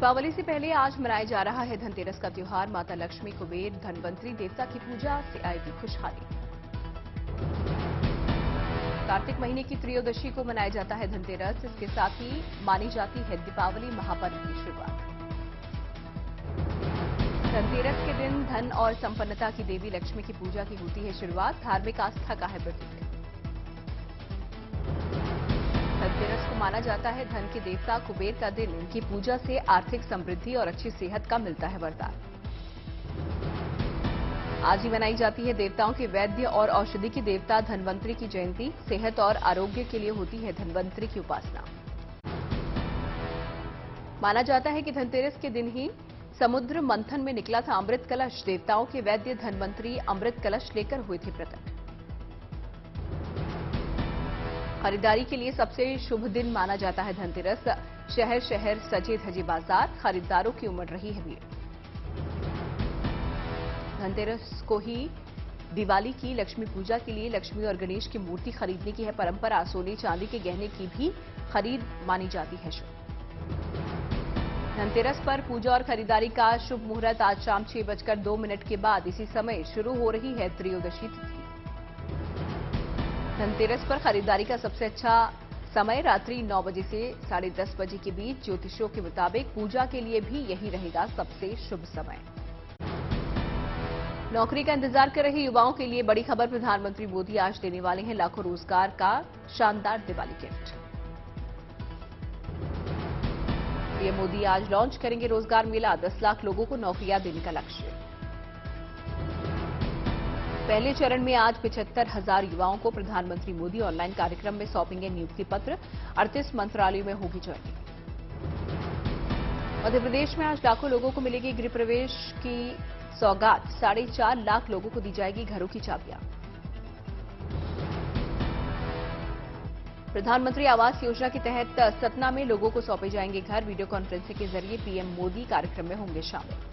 दीपावली से पहले आज मनाया जा रहा है धनतेरस का त्योहार। माता लक्ष्मी, कुबेर, धनवंतरी देवता की पूजा से आएगी खुशहाली। कार्तिक महीने की त्रयोदशी को मनाया जाता है धनतेरस। इसके साथ ही मानी जाती है दीपावली महापर्व की शुरुआत। धनतेरस के दिन धन और संपन्नता की देवी लक्ष्मी की पूजा की होती है शुरुआत। धार्मिक आस्था का है प्रतीक। धनतेरस को माना जाता है धन के देवता कुबेर का दिन। इनकी पूजा से आर्थिक समृद्धि और अच्छी सेहत का मिलता है वरदान। आज ही मनाई जाती है देवताओं के वैद्य और औषधि की देवता धनवंतरी की जयंती। सेहत और आरोग्य के लिए होती है धनवंतरी की उपासना। माना जाता है कि धनतेरस के दिन ही समुद्र मंथन में निकला था अमृत कलश। देवताओं के वैद्य धनवंतरी अमृत कलश लेकर हुए थे प्रकट। खरीदारी के लिए सबसे शुभ दिन माना जाता है धनतेरस। शहर शहर सजे धजे बाजार, खरीदारों की उमड़ रही है भीड़। धनतेरस को ही दिवाली की लक्ष्मी पूजा के लिए लक्ष्मी और गणेश की मूर्ति खरीदने की है परंपरा। सोने चांदी के गहने की भी खरीद मानी जाती है शुभ। धनतेरस पर पूजा और खरीदारी का शुभ मुहूर्त आज शाम 6:02 के बाद इसी समय शुरू हो रही है त्रयोदशी तिथि। धनतेरस पर खरीदारी का सबसे अच्छा समय रात्रि 9 बजे से 10:30 बजे के बीच। ज्योतिषियों के मुताबिक पूजा के लिए भी यही रहेगा सबसे शुभ समय। नौकरी का इंतजार कर रहे युवाओं के लिए बड़ी खबर। प्रधानमंत्री मोदी आज देने वाले हैं लाखों रोजगार का शानदार दिवाली गिफ्ट। पीएम मोदी आज लॉन्च करेंगे रोजगार मेला। 10 लाख लोगों को नौकरियां देने का लक्ष्य। पहले चरण में आज 75,000 युवाओं को प्रधानमंत्री मोदी ऑनलाइन कार्यक्रम में सौंपेंगे नियुक्ति पत्र। 38 मंत्रालयों में होगी ज्वाइनिंग। मध्य प्रदेश में आज लाखों लोगों को मिलेगी गृह प्रवेश की सौगात। 4.5 लाख लोगों को दी जाएगी घरों की चाबियां। प्रधानमंत्री आवास योजना के तहत सतना में लोगों को सौंपे जाएंगे घर। वीडियो कॉन्फ्रेंसिंग के जरिए पीएम मोदी कार्यक्रम में होंगे शामिल।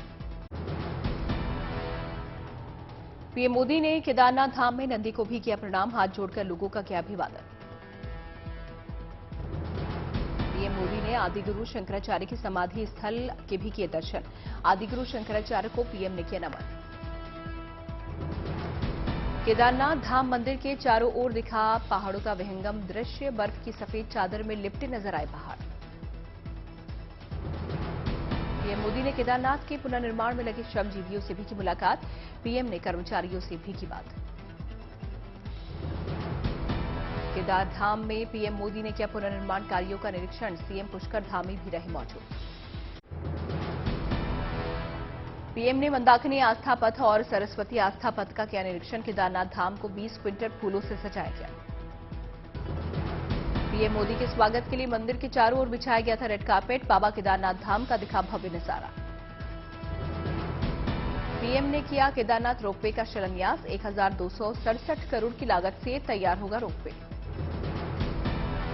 पीएम मोदी ने केदारनाथ धाम में नंदी को भी किया प्रणाम। हाथ जोड़कर लोगों का किया अभिवादन। पीएम मोदी ने आदिगुरु शंकराचार्य की समाधि स्थल के भी किए दर्शन। आदिगुरु शंकराचार्य को पीएम ने किया नमन। केदारनाथ धाम मंदिर के चारों ओर दिखा पहाड़ों का विहंगम दृश्य। बर्फ की सफेद चादर में लिपटे नजर आए पहाड़। पीएम मोदी ने केदारनाथ के पुनर्निर्माण में लगे श्रमजीवियों से भी की मुलाकात। पीएम ने कर्मचारियों से भी की बात। केदार धाम में पीएम मोदी ने किया पुनर्निर्माण कार्यों का निरीक्षण। सीएम पुष्कर धामी भी रहे मौजूद। पीएम ने मंदाकिनी आस्था पथ और सरस्वती आस्था पथ का किया निरीक्षण। केदारनाथ धाम को 20 क्विंटल फूलों से सजाया गया। पीएम मोदी के स्वागत के लिए मंदिर के चारों ओर बिछाया गया था रेड कार्पेट। बाबा केदारनाथ धाम का दिखा भव्य नजारा। पीएम ने किया केदारनाथ रोपवे का शिलान्यास। 1267 करोड़ की लागत से तैयार होगा रोपवे।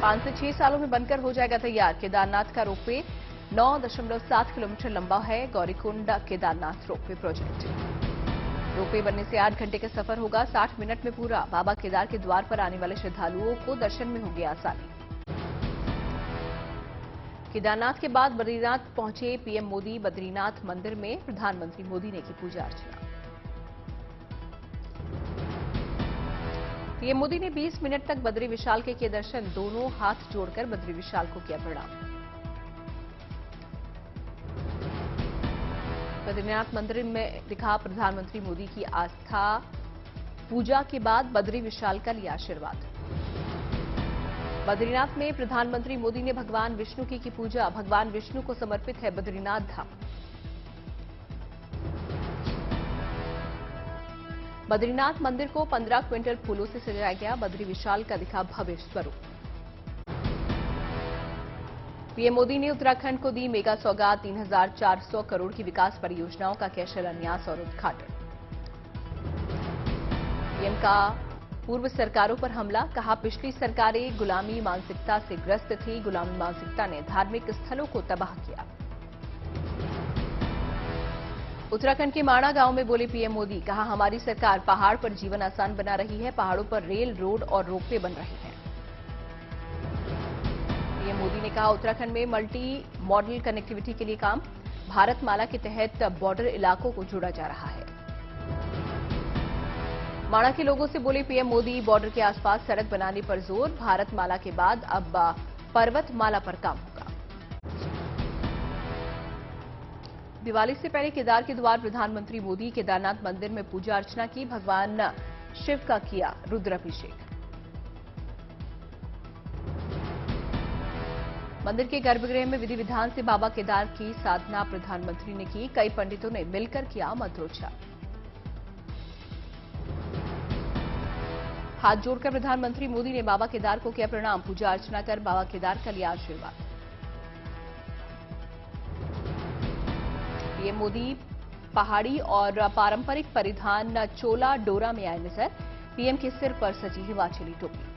5 से 6 सालों में बनकर हो जाएगा तैयार। केदारनाथ का रोपवे 9.7 किलोमीटर लंबा है। Gaurikund Kedarnath ropeway project. Ropeway बनने से 8 घंटे का सफर होगा 60 मिनट में पूरा। बाबा केदार के द्वार पर आने वाले श्रद्धालुओं को दर्शन में होगी आसानी। केदारनाथ के बाद बद्रीनाथ पहुंचे पीएम मोदी। बद्रीनाथ मंदिर में प्रधानमंत्री मोदी ने की पूजा अर्चना। पीएम मोदी ने 20 मिनट तक बद्री विशाल के किए दर्शन। दोनों हाथ जोड़कर बद्री विशाल को किया प्रणाम। बद्रीनाथ मंदिर में दिखा प्रधानमंत्री मोदी की आस्था। पूजा के बाद बद्री विशाल का लिया आशीर्वाद। बद्रीनाथ में प्रधानमंत्री मोदी ने भगवान विष्णु की पूजा। भगवान विष्णु को समर्पित है बद्रीनाथ धाम। बद्रीनाथ मंदिर को 15 क्विंटल फूलों से सजाया गया। बद्री विशाल का दिखा भव्य स्वरूप। पीएम मोदी ने उत्तराखंड को दी मेगा सौगात। 3,400 करोड़ की विकास परियोजनाओं का किया शिलान्यास और उद्घाटन। पीएम का पूर्व सरकारों पर हमला। कहा पिछली सरकारें गुलामी मानसिकता से ग्रस्त थी। गुलामी मानसिकता ने धार्मिक स्थलों को तबाह किया। उत्तराखंड के माणा गांव में बोले पीएम मोदी। कहा हमारी सरकार पहाड़ पर जीवन आसान बना रही है। पहाड़ों पर रेल, रोड और रोपवे बन रहे हैं। पीएम मोदी ने कहा, उत्तराखंड में मल्टी मॉडल कनेक्टिविटी के लिए काम, भारत माला के तहत बॉर्डर इलाकों को जोड़ा जा रहा है। माणा के लोगों से बोले पीएम मोदी, बॉर्डर के आसपास सड़क बनाने पर जोर, भारत माला के बाद अब पर्वत माला पर काम होगा। दिवाली से पहले केदार के द्वार प्रधानमंत्री मोदी केदारनाथ मंदिर में पूजा अर्चना की, भगवान शिव का किया रुद्राभिषेक। मंदिर के गर्भगृह में विधि विधान से बाबा केदार की साधना प्रधानमंत्री ने की, कई पंडितों ने मिलकर किया मंत्रोच्चार। हाथ जोड़कर प्रधानमंत्री मोदी ने बाबा केदार को किया प्रणाम, पूजा अर्चना कर बाबा केदार का लिया आशीर्वाद। पीएम मोदी पहाड़ी और पारंपरिक परिधान चोला डोरा में आए नजर, पीएम के सिर पर सजी हिमाचली टोपी।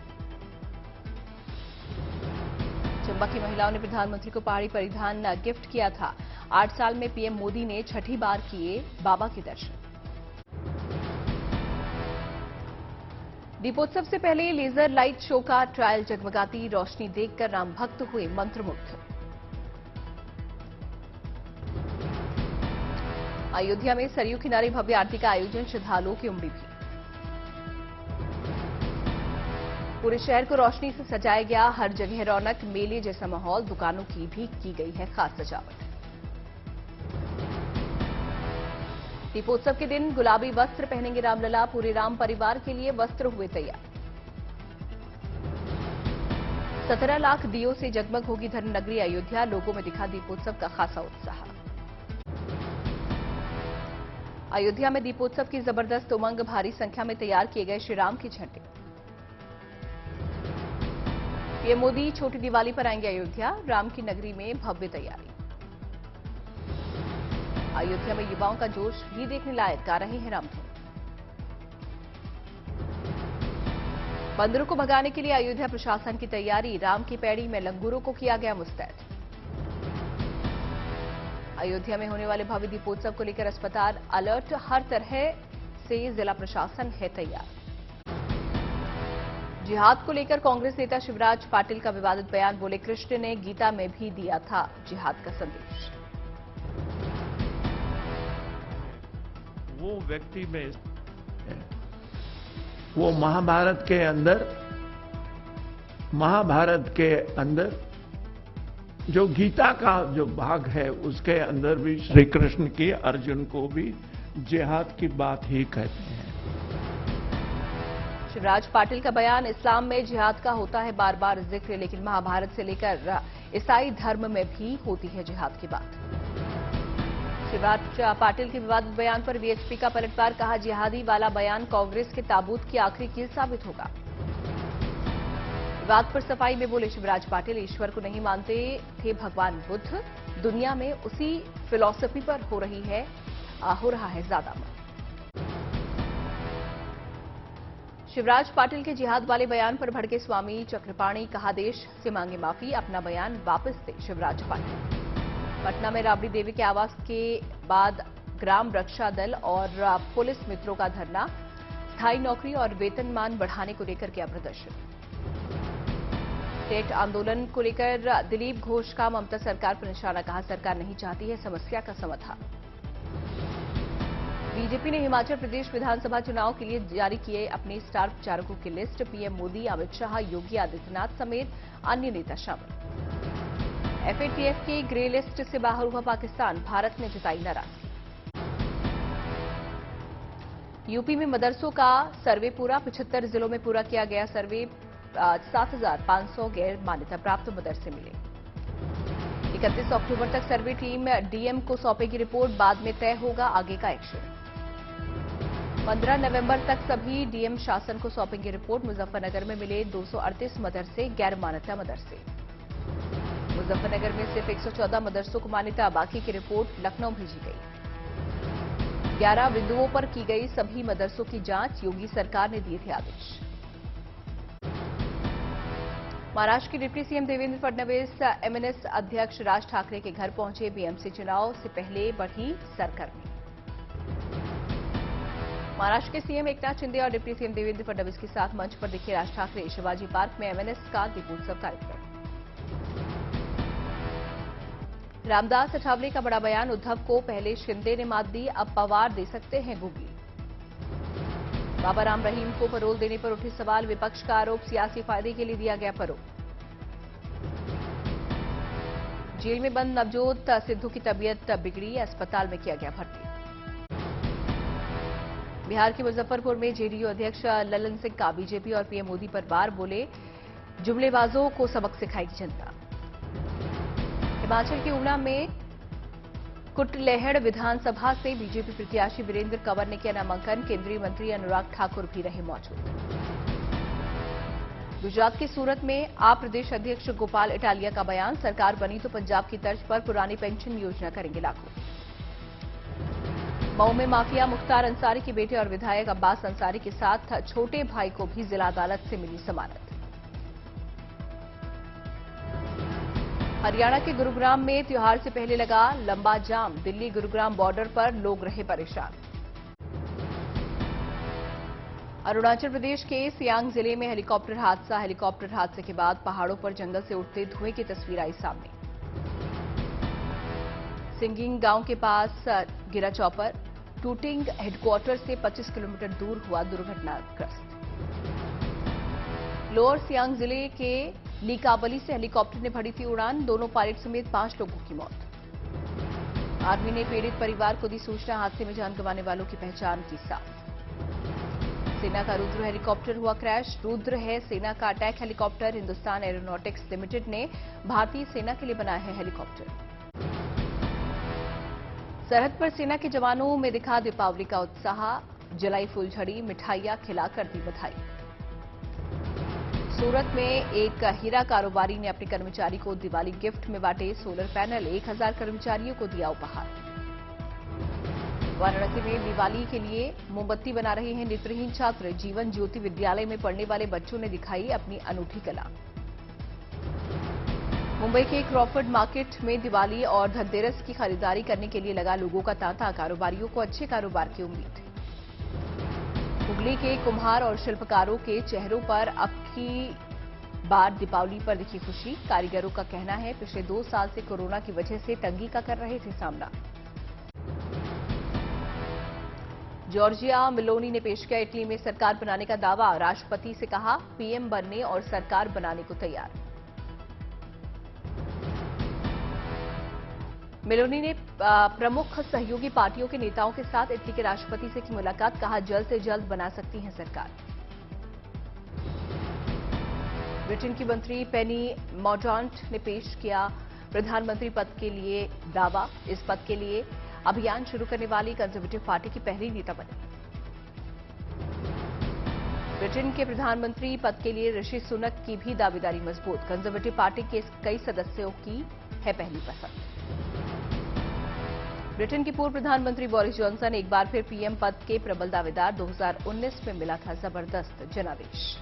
चंबा की महिलाओं ने प्रधानमंत्री को पहाड़ी परिधान गिफ्ट किया था। 8 साल में पीएम मोदी ने छठी बार किए बाबा के दर्शन। दीपोत्सव से पहले लेजर लाइट शो का ट्रायल, जगमगाती रोशनी देखकर राम भक्त हुए मंत्रमुग्ध। अयोध्या में सरयू किनारे भव्य आरती का आयोजन, श्रद्धालुओं की उमड़ी भीड़। पूरे शहर को रोशनी से सजाया गया, हर जगह रौनक, मेले जैसा माहौल, दुकानों की भी की गई है खास सजावट। दीपोत्सव के दिन गुलाबी वस्त्र पहनेंगे रामलला, पूरे राम परिवार के लिए वस्त्र हुए तैयार। 17 लाख दियों से जगमग होगी धर्म नगरी अयोध्या, लोगों में दिखा दीपोत्सव का खासा उत्साह। अयोध्या में दीपोत्सव की जबरदस्त उमंग, भारी संख्या में तैयार किए गए श्रीराम के झंडे। पीएम मोदी छोटी दिवाली पर आएंगे अयोध्या, राम की नगरी में भव्य तैयारी। अयोध्या में युवाओं का जोश भी देखने लायक, गा रहे हैं रामधुन। बंदरों को भगाने के लिए अयोध्या प्रशासन की तैयारी, राम की पैड़ी में लंगूरों को किया गया मुस्तैद। अयोध्या में होने वाले भव्य दीपोत्सव को लेकर अस्पताल अलर्ट, हर तरह से जिला प्रशासन है तैयार। जिहाद को लेकर कांग्रेस नेता शिवराज पाटिल का विवादित बयान, बोले कृष्ण ने गीता में भी दिया था जिहाद का संदेश। वो व्यक्ति में वो महाभारत के अंदर जो गीता का जो भाग है उसके अंदर भी श्री कृष्ण की अर्जुन को भी जिहाद की बात ही कहते हैं। शिवराज पाटिल का बयान, इस्लाम में जिहाद का होता है बार बार जिक्र, लेकिन महाभारत से लेकर ईसाई धर्म में भी होती है जिहाद की बात। शिवराज पाटिल के विवादित बयान पर वीएचपी का पलटवार, कहा जिहादी वाला बयान कांग्रेस के ताबूत की आखिरी कील साबित होगा। विवाद पर सफाई में बोले शिवराज पाटिल, ईश्वर को नहीं मानते थे भगवान बुद्ध, दुनिया में उसी फिलॉसफी पर हो रहा है ज्यादा मन। शिवराज पाटिल के जिहाद वाले बयान पर भड़के स्वामी चक्रपाणी, कहा देश से मांगे माफी, अपना बयान वापस दे शिवराज पाटिल। पटना में राबड़ी देवी के आवास के बाद ग्राम रक्षा दल और पुलिस मित्रों का धरना, स्थायी नौकरी और वेतनमान बढ़ाने को लेकर किया प्रदर्शन। टेट आंदोलन को लेकर दिलीप घोष का ममता सरकार पर निशाना, कहा सरकार नहीं चाहती है समस्या का समाधान। बीजेपी ने हिमाचल प्रदेश विधानसभा चुनाव के लिए जारी किए अपने स्टार प्रचारकों की लिस्ट, पीएम मोदी, अमित शाह, योगी आदित्यनाथ समेत अन्य नेता शामिल। एफएटीएफ की ग्रे लिस्ट से बाहर हुआ पाकिस्तान, भारत ने जताई नाराजगी। यूपी में मदरसों का सर्वे पूरा, 75 जिलों में पूरा किया गया सर्वे, 7,500 गैर मान्यता प्राप्त मदरसे मिले। 31 अक्टूबर तक सर्वे टीम डीएम को सौंपेगी रिपोर्ट, बाद में तय होगा आगे का एक्शन। 15 नवंबर तक सभी डीएम शासन को सौंपेंगे रिपोर्ट, मुजफ्फरनगर में मिले 238 मदरसे गैर मान्यता मदरसे। मुजफ्फरनगर में सिर्फ 114 मदरसों को मान्यता, बाकी की रिपोर्ट लखनऊ भेजी गई। 11 बिंदुओं पर की गई सभी मदरसों की जांच, योगी सरकार ने दिए थे आदेश। महाराष्ट्र के deputy CM Devendra Fadnavis MNS अध्यक्ष राज ठाकरे के घर पहुंचे, बीएमसी चुनाव से पहले बढ़ी सरगर्मी। महाराष्ट्र के सीएम एकनाथ शिंदे और डिप्टी सीएम देवेंद्र फडणवीस के साथ मंच पर दिखे राज ठाकरे, शिवाजी पार्क में एमएनएस का दीपोत्सव कार्यक्रम। रामदास अठावले का बड़ा बयान, उद्धव को पहले शिंदे ने मात दी, अब पवार दे सकते हैं गुगली। बाबा राम रहीम को पैरोल देने पर उठे सवाल, विपक्ष का आरोप सियासी फायदे के लिए दिया गया पैरोल। जेल में बंद नवजोत सिद्धू की तबीयत बिगड़ी, अस्पताल में किया गया भर्ती। बिहार के मुजफ्फरपुर में जेडीयू अध्यक्ष ललन सिंह का बीजेपी और पीएम मोदी पर वार, बोले जुमलेबाजों को सबक सिखाएगी जनता। हिमाचल के ऊना में कुटलैहड़ विधानसभा से बीजेपी प्रत्याशी वीरेंद्र कंवर ने किया नामांकन, केंद्रीय मंत्री अनुराग ठाकुर भी रहे मौजूद। गुजरात के सूरत में आप प्रदेश अध्यक्ष गोपाल इटालिया का बयान, सरकार बनी तो पंजाब की तर्ज पर पुरानी पेंशन योजना करेंगे लागू। मऊ में माफिया मुख्तार अंसारी के बेटे और विधायक अब्बास अंसारी के साथ छोटे भाई को भी जिला अदालत से मिली जमानत। हरियाणा के गुरुग्राम में त्योहार से पहले लगा लंबा जाम, दिल्ली गुरुग्राम बॉर्डर पर लोग रहे परेशान। अरुणाचल प्रदेश के सियांग जिले में हेलीकॉप्टर हादसे के बाद पहाड़ों पर जंगल से उठते धुएं की तस्वीर आई सामने। सिंगिंग गांव के पास गिरा चॉपर, टूटिंग हेडक्वार्टर से 25 किलोमीटर दूर हुआ दुर्घटनाग्रस्त। लोअर सियांग जिले के लीकाबली से हेलीकॉप्टर ने भरी थी उड़ान, दोनों पायलट समेत 5 लोगों की मौत। आर्मी ने पीड़ित परिवार को दी सूचना, हादसे में जान गंवाने वालों की पहचान की साथ। सेना का रुद्र हेलीकॉप्टर हुआ क्रैश, रुद्र है सेना का attack helicopter. Hindustan aeronautics limited ने भारतीय सेना के लिए बनाया है हेलीकॉप्टर। सरहद पर सेना के जवानों में दिखा दीपावली का उत्साह, जलाई फुलझड़ी, मिठाइयां खिलाकर दी बधाई। सूरत में एक हीरा कारोबारी ने अपने कर्मचारी को दिवाली गिफ्ट में बांटे सोलर पैनल, 1000 कर्मचारियों को दिया उपहार। वाराणसी में दिवाली के लिए मोमबत्ती बना रहे हैं नेत्रहीन छात्र, जीवन ज्योति विद्यालय में पढ़ने वाले बच्चों ने दिखाई अपनी अनूठी कला। मुंबई के क्रॉफर्ड मार्केट में दिवाली और धनतेरस की खरीदारी करने के लिए लगा लोगों का तांता, कारोबारियों को अच्छे कारोबार की उम्मीद। हुगली के कुम्हार और शिल्पकारों के चेहरों पर अब की बार दीपावली पर दिखी खुशी, कारीगरों का कहना है पिछले 2 साल से कोरोना की वजह से तंगी का कर रहे थे सामना। जॉर्जिया मेलोनी ने पेश किया इटली में सरकार बनाने का दावा, राष्ट्रपति से कहा पीएम बनने और सरकार बनाने को तैयार। मेलोनी ने प्रमुख सहयोगी पार्टियों के नेताओं के साथ इटली के राष्ट्रपति से की मुलाकात, कहा जल्द से जल्द बना सकती है सरकार। ब्रिटेन की मंत्री पेनी मॉर्डांट ने पेश किया प्रधानमंत्री पद के लिए दावा, इस पद के लिए अभियान शुरू करने वाली कंजर्वेटिव पार्टी की पहली नेता बनी। ब्रिटेन के प्रधानमंत्री पद के लिए ऋषि सुनक की भी दावेदारी मजबूत, कंजर्वेटिव पार्टी के कई सदस्यों की है पहली पसंद। ब्रिटेन के पूर्व प्रधानमंत्री बोरिस जॉनसन एक बार फिर पीएम पद के प्रबल दावेदार, 2019 में मिला था जबरदस्त जनादेश।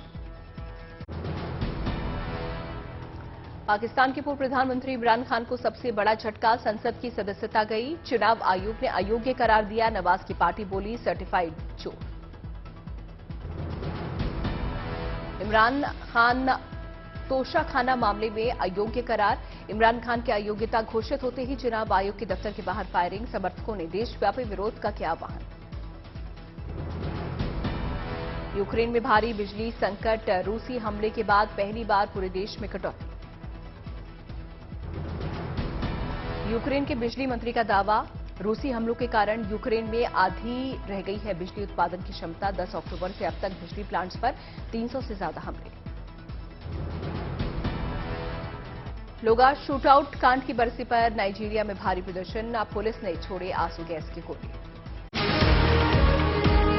पाकिस्तान के पूर्व प्रधानमंत्री इमरान खान को सबसे बड़ा झटका, संसद की सदस्यता गई, चुनाव आयोग ने अयोग्य करार दिया, नवाज की पार्टी बोली सर्टिफाइड चोर। इमरान खान तोशाखाना मामले में अयोग्य करार, इमरान खान की अयोग्यता घोषित होते ही चुनाव आयोग के दफ्तर के बाहर फायरिंग, समर्थकों ने देशव्यापी विरोध का किया आह्वान। यूक्रेन में भारी बिजली संकट, रूसी हमले के बाद पहली बार पूरे देश में कटौती। यूक्रेन के बिजली मंत्री का दावा, रूसी हमलों के कारण यूक्रेन में आधी रह गई है बिजली उत्पादन की क्षमता, 10 अक्टूबर से अब तक बिजली प्लांट्स पर 300 से ज्यादा हमले। लोगा शूटआउट कांड की बरसी पर नाइजीरिया में भारी प्रदर्शन, पुलिस ने छोड़े आंसू गैस के गोले।